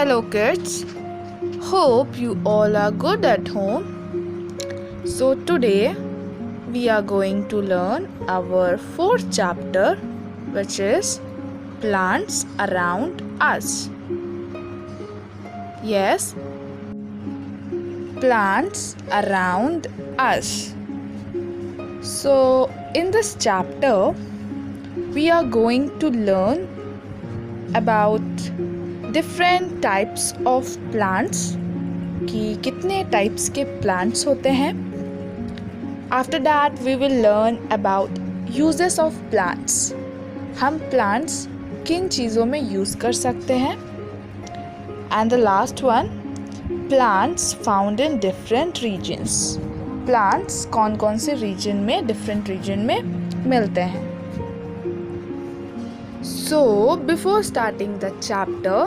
Hello kids, hope you all are good at home. So today we are going to learn our fourth chapter, which is plants around us. Yes, plants around us. So in this chapter we are going to learn about different types of plants कि कितने types के plants होते हैं. After that we will learn about uses of plants. हम plants किन चीज़ों में use कर सकते हैं. And the last one, plants found in different regions. Plants कौन कौन से region में, different region में मिलते हैं. So before starting the chapter,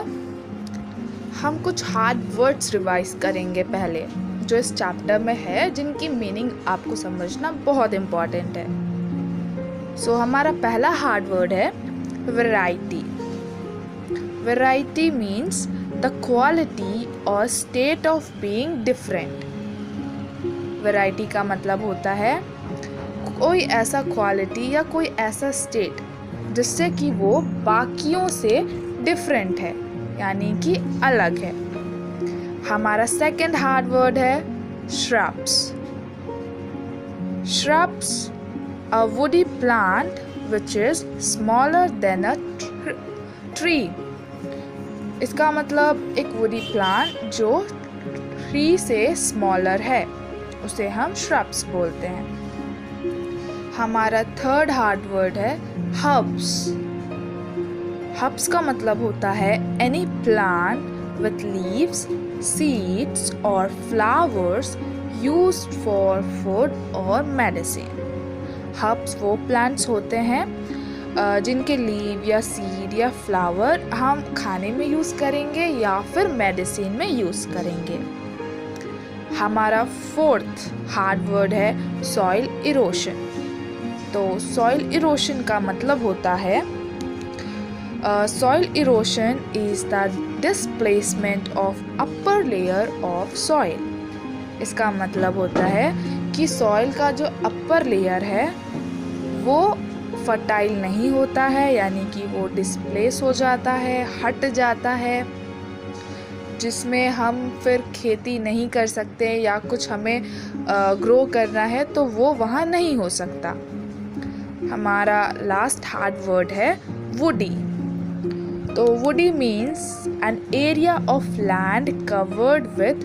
हम कुछ हार्ड वर्ड्स रिवाइज करेंगे पहले जो इस चैप्टर में है, जिनकी मीनिंग आपको समझना बहुत इम्पॉर्टेंट है. सो हमारा पहला हार्ड वर्ड है variety. Variety means the quality और state of being different. Variety का मतलब होता है कोई ऐसा क्वालिटी या कोई ऐसा स्टेट जिससे कि वो बाकियों से डिफरेंट है, यानी कि अलग है. हमारा सेकंड हार्ड वर्ड है shrubs. Shrubs, a woody plant which is smaller than a tree. इसका मतलब एक woody plant जो tree से smaller है, उसे हम shrubs बोलते हैं. हमारा थर्ड हार्ड वर्ड है herbs. Herbs का मतलब होता है any plant with leaves, seeds or flowers used for food or medicine. Herbs वो plants होते हैं जिनके लीव या सीड या फ्लावर हम खाने में यूज़ करेंगे या फिर मेडिसिन में यूज़ करेंगे. हमारा फोर्थ हार्ड वर्ड है सॉइल इरोशन. तो सॉइल इरोशन का मतलब होता है soil erosion is the displacement of upper layer of soil. इसका मतलब होता है कि सॉइल का जो अपर लेयर है वो फर्टाइल नहीं होता है, यानी कि वो डिस्प्लेस हो जाता है, हट जाता है, जिसमें हम फिर खेती नहीं कर सकते या कुछ हमें ग्रो करना है तो वो वहाँ नहीं हो सकता. हमारा लास्ट हार्ड वर्ड है वुडी. तो woody means an area of land covered with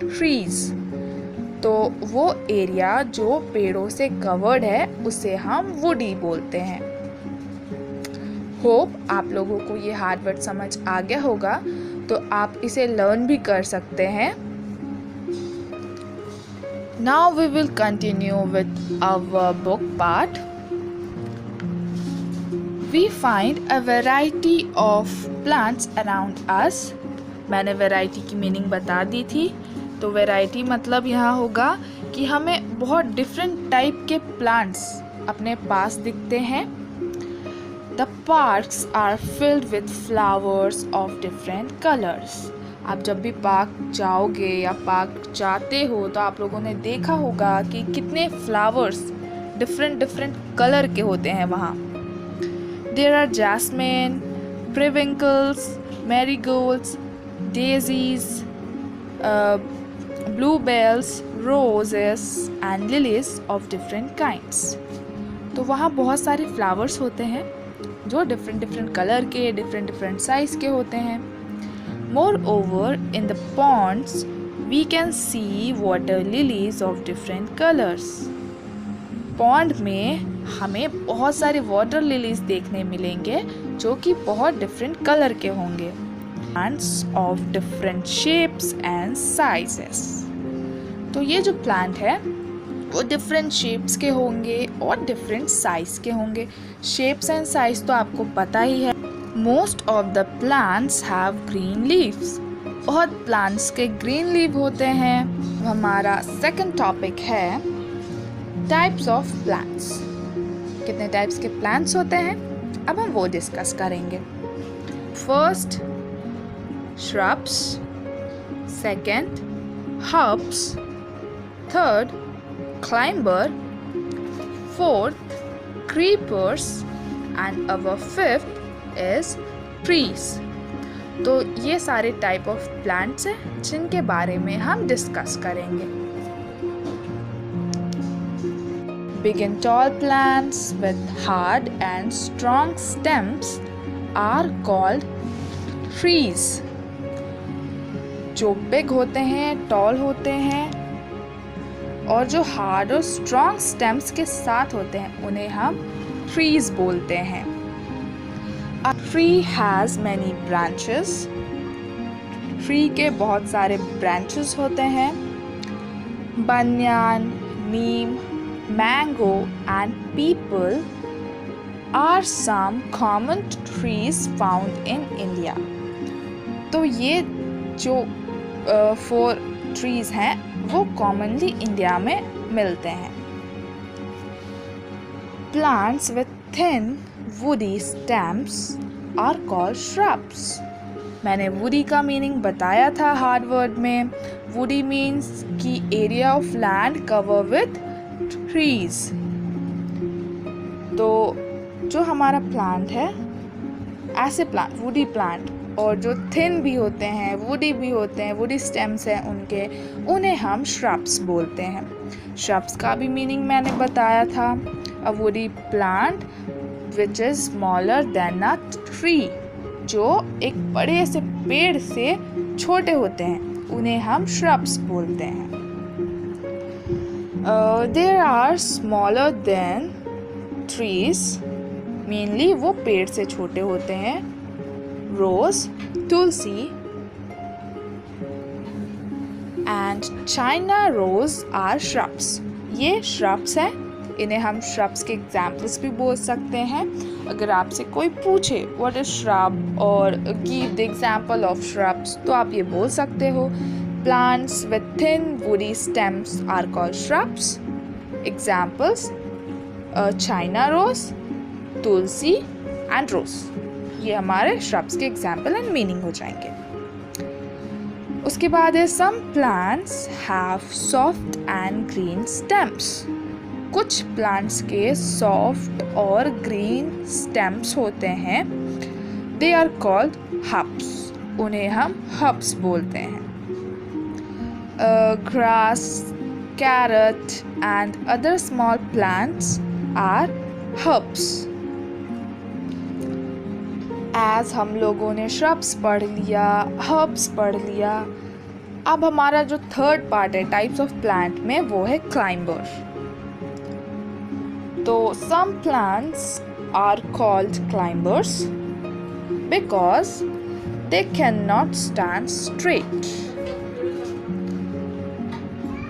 trees. तो वो एरिया जो पेड़ों से कवर्ड है उसे हम woody बोलते हैं. होप आप लोगों को ये हार्ड वर्ड समझ आ गया होगा, तो आप इसे लर्न भी कर सकते हैं. Now we will continue with our book part. We find a variety of plants around us. मैंने वैरायटी की मीनिंग बता दी थी. तो वैरायटी मतलब यहाँ होगा कि हमें बहुत डिफरेंट टाइप के प्लांट्स अपने पास दिखते हैं. The parks are filled with flowers of different colors. आप जब भी पार्क जाओगे या पार्क जाते हो तो आप लोगों ने देखा होगा कि कितने फ्लावर्स डिफरेंट कलर के होते हैं वहाँ. There are jasmine, periwinkles, marigolds, daisies, bluebells, roses and lilies of different kinds. तो वहाँ बहुत सारे फ्लावर्स होते हैं जो डिफरेंट कलर के, डिफरेंट साइज के होते हैं. Moreover, in the ponds we can see water lilies of different colors. Pond में हमें बहुत सारे वाटर लिलीज देखने मिलेंगे जो कि बहुत डिफरेंट कलर के होंगे. Plants of different shapes and sizes. तो ये जो प्लांट है वो डिफरेंट शेप्स के होंगे और डिफरेंट साइज के होंगे. शेप्स एंड साइज तो आपको पता ही है. Most of the plants have green leaves. बहुत प्लांट्स के ग्रीन लीव होते हैं. हमारा सेकंड टॉपिक है टाइप्स ऑफ प्लांट्स. कितने टाइप्स के प्लांट्स होते हैं अब हम वो डिस्कस करेंगे. First shrubs, second herbs, third climber, fourth creepers and our fifth is trees. तो ये सारे टाइप ऑफ प्लांट्स हैं जिनके बारे में हम डिस्कस करेंगे. Big and tall plants with hard and strong stems are called trees. जो बिग होते हैं, टॉल होते हैं और जो हार्ड और स्ट्रॉन्ग स्टेम्स के साथ होते हैं उन्हें हम ट्रीज बोलते हैं. A tree has many branches. Tree के बहुत सारे ब्रांचेस होते हैं. बनियान, नीम, mango and people are some common trees found in India. तो ये जो 4 trees हैं वो commonly इंडिया में मिलते हैं. Plants with thin woody stems are called shrubs. मैंने woody का मीनिंग बताया था हार्ड वर्ड में. woody means कि area of land covered with trees. तो जो हमारा प्लांट है ऐसे प्लांट वुडी प्लांट और जो थिन भी होते हैं, वुडी भी होते हैं, वुडी स्टेम्स हैं उनके, उन्हें हम श्रब्स बोलते हैं. श्रब्स का भी मीनिंग मैंने बताया था. अ woody plant which is smaller than a tree, जो एक बड़े से पेड़ से छोटे होते हैं उन्हें हम श्रब्स बोलते हैं. There are smaller than trees. Mainly वो पेड़ से छोटे होते हैं. Rose, Tulsi and China rose are shrubs. ये shrubs हैं. इन्हें हम shrubs के examples भी बोल सकते हैं. अगर आपसे कोई पूछे what is shrub और give the example of shrubs तो आप ये बोल सकते हो. Plants with thin woody stems are called shrubs. Examples: China rose, tulsi and rose. ये हमारे shrubs के example and meaning हो जाएंगे. उसके बाद है some plants have soft and green stems. कुछ plants के soft और green stems होते हैं. They are called herbs. उन्हें हम herbs बोलते हैं. Grass, carrot and other small plants are herbs. As हम लोगों ने shrubs पढ़ लिया, herbs पढ़ लिया, अब हमारा जो थर्ड पार्ट है टाइप्स ऑफ प्लांट में वो है climber. तो some plants are called climbers because they cannot stand straight.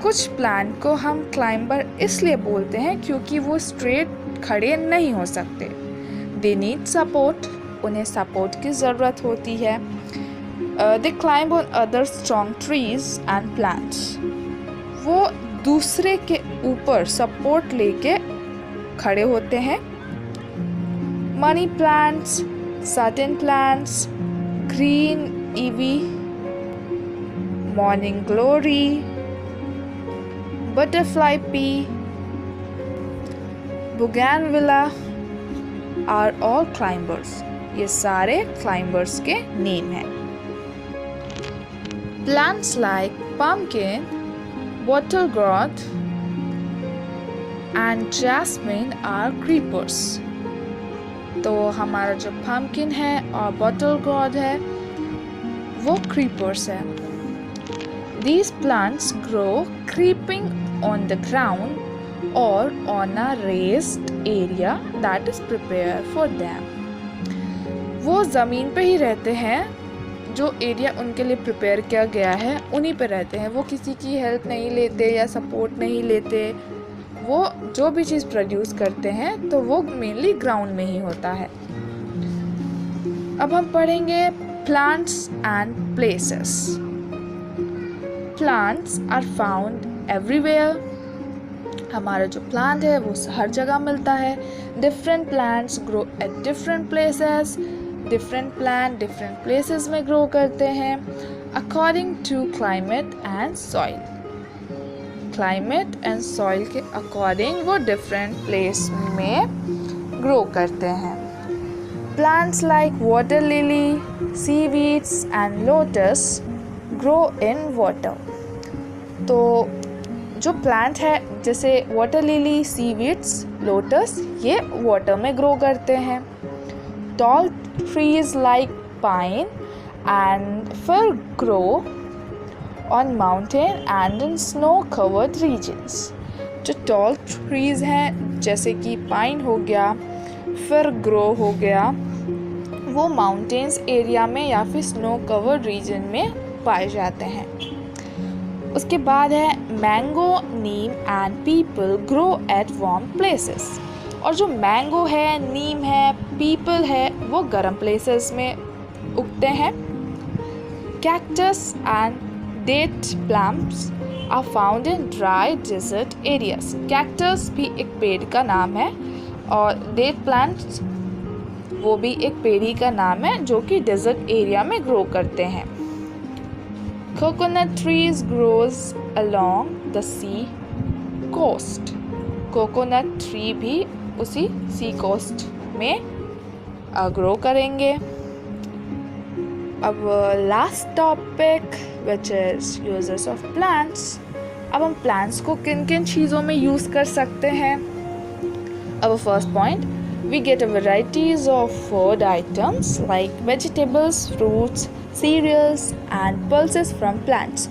कुछ प्लांट को हम क्लाइंबर इसलिए बोलते हैं क्योंकि वो स्ट्रेट खड़े नहीं हो सकते. They need support. उन्हें सपोर्ट की ज़रूरत होती है. They climb on other strong trees and plants. वो दूसरे के ऊपर सपोर्ट लेके खड़े होते हैं. Money plants, sutton plants, green ivy, morning glory, butterfly pea, bougainvillea are all climbers. ये सारे climbers के नेम हैं. Plants like pumpkin, bottle-gourd and jasmine are creepers. तो हमारा जो pumpkin है और bottle-gourd है वो creepers है. These plants grow creeping on the ground or on a raised area that is prepared for them. वो ज़मीन पे ही रहते हैं. जो एरिया उनके लिए प्रिपेयर किया गया है उन्हीं पे रहते हैं. वो किसी की हेल्प नहीं लेते या सपोर्ट नहीं लेते. वो जो भी चीज़ प्रोड्यूस करते हैं तो वो मेनली ग्राउंड में ही होता है. अब हम पढ़ेंगे plants and places. Plants are found everywhere. हमारा जो प्लांट है वो हर जगह मिलता है. Different plants grow at different places different plant different places में ग्रो करते हैं according to climate and soil. Climate and soil के अकॉर्डिंग वो डिफरेंट प्लेस में ग्रो करते हैं। Plants like water lily, seaweeds and lotus grow in water. तो जो प्लांट है जैसे वाटर लिली, सीवीड्स, लोटस, ये वाटर में ग्रो करते हैं। Tall trees like pine and fir grow on mountain and in snow covered regions. जो tall trees हैं जैसे कि पाइन हो गया, फिर ग्रो हो गया, वो माउंटेन्स एरिया में या फिर स्नो कवर्ड रीजन में पाए जाते हैं। उसके बाद है mango, Neem and people grow at warm places. और जो मैंगो है, नीम है, पीपल है, वो गर्म प्लेसेस में उगते हैं। Cactus and date plants are found in dry desert areas. Cactus भी एक पेड़ का नाम है और डेट प्लांट्स वो भी एक पेड़ ही का नाम है जो कि डेजर्ट एरिया में ग्रो करते हैं। Coconut trees grows along the sea coast. Coconut tree भी उसी सी कोस्ट में ग्रो करेंगे। अब last topic which is uses of plants. अब हम प्लांट्स को किन किन चीज़ों में यूज़ कर सकते हैं। अब first point, we get a varieties of food items like vegetables, fruits, cereals and pulses from plants।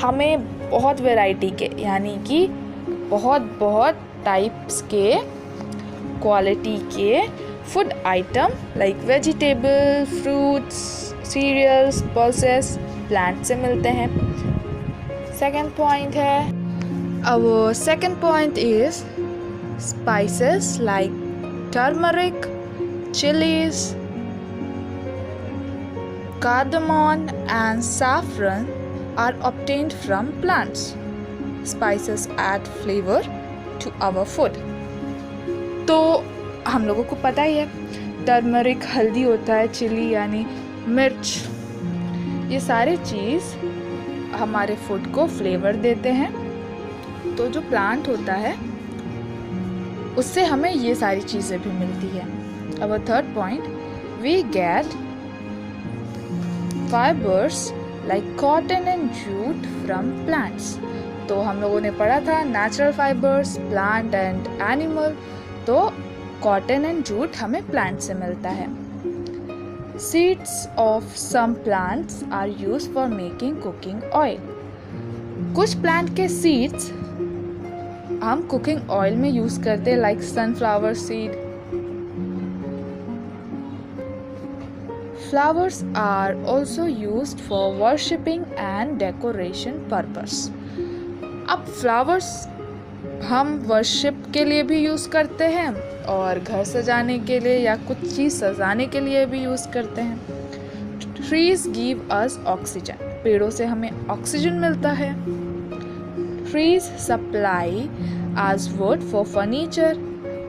हमें बहुत वैरायटी के यानी कि बहुत टाइप्स के क्वालिटी के food item like vegetable, fruits, cereals, pulses plant से मिलते हैं। सेकेंड पॉइंट है, अब second point is spices like turmeric, chilies, cardamom and saffron are obtained from plants. Spices add flavor to our food. तो हम लोगों को पता ही है टर्मरिक हल्दी होता है, चिली यानी मिर्च, ये सारे चीज़ हमारे फूड को फ्लेवर देते हैं। तो जो प्लांट होता है उससे हमें ये सारी चीज़ें भी मिलती है। अब third point, we get fibres like cotton and jute from plants. तो हम लोगों ने पढ़ा था natural fibres, plant and animal. तो कॉटन एंड जूट हमें प्लांट से मिलता है। Seeds of some plants are used for making cooking oil. कुछ प्लांट के सीड्स हम कुकिंग ऑयल में यूज करते हैं like sunflower seed. Flowers are also used for worshipping and decoration purpose. अब फ्लावर्स हम वर्शिप के लिए भी यूज़ करते हैं और घर सजाने के लिए या कुछ चीज़ सजाने के लिए भी यूज़ करते हैं। Trees give us oxygen. पेड़ों से हमें ऑक्सीजन मिलता है। Trees supply as wood for furniture.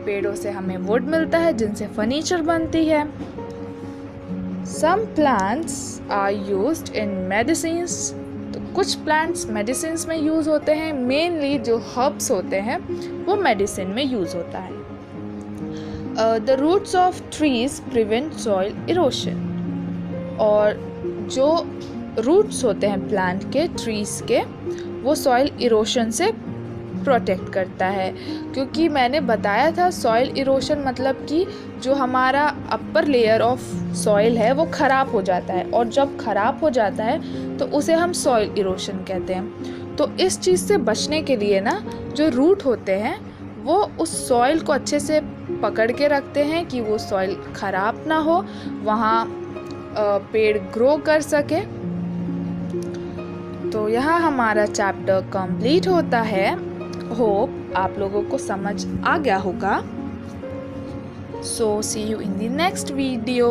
पेड़ों से हमें वुड मिलता है जिनसे फर्नीचर बनती है। Some plants are used in medicines. तो कुछ प्लांट्स मेडिसिन में यूज़ होते हैं। मेनली जो हर्ब्स होते हैं वो मेडिसिन में यूज़ होता है। The roots of trees prevent soil erosion. और जो रूट्स होते हैं प्लांट के, ट्रीज के, वो सॉइल इरोशन से प्रोटेक्ट करता है। क्योंकि मैंने बताया था सॉइल इरोशन मतलब कि जो हमारा अपर लेयर ऑफ सॉइल है वो ख़राब हो जाता है, और जब ख़राब हो जाता है तो उसे हम सॉइल इरोशन कहते हैं। तो इस चीज़ से बचने के लिए ना जो रूट होते हैं वो उस सॉइल को अच्छे से पकड़ के रखते हैं कि वो सॉइल ख़राब ना हो, वहाँ पेड़ ग्रो कर सके। तो यहाँ हमारा चैप्टर कंप्लीट होता है। होप आप लोगों को समझ आ गया होगा। So see you in the next video.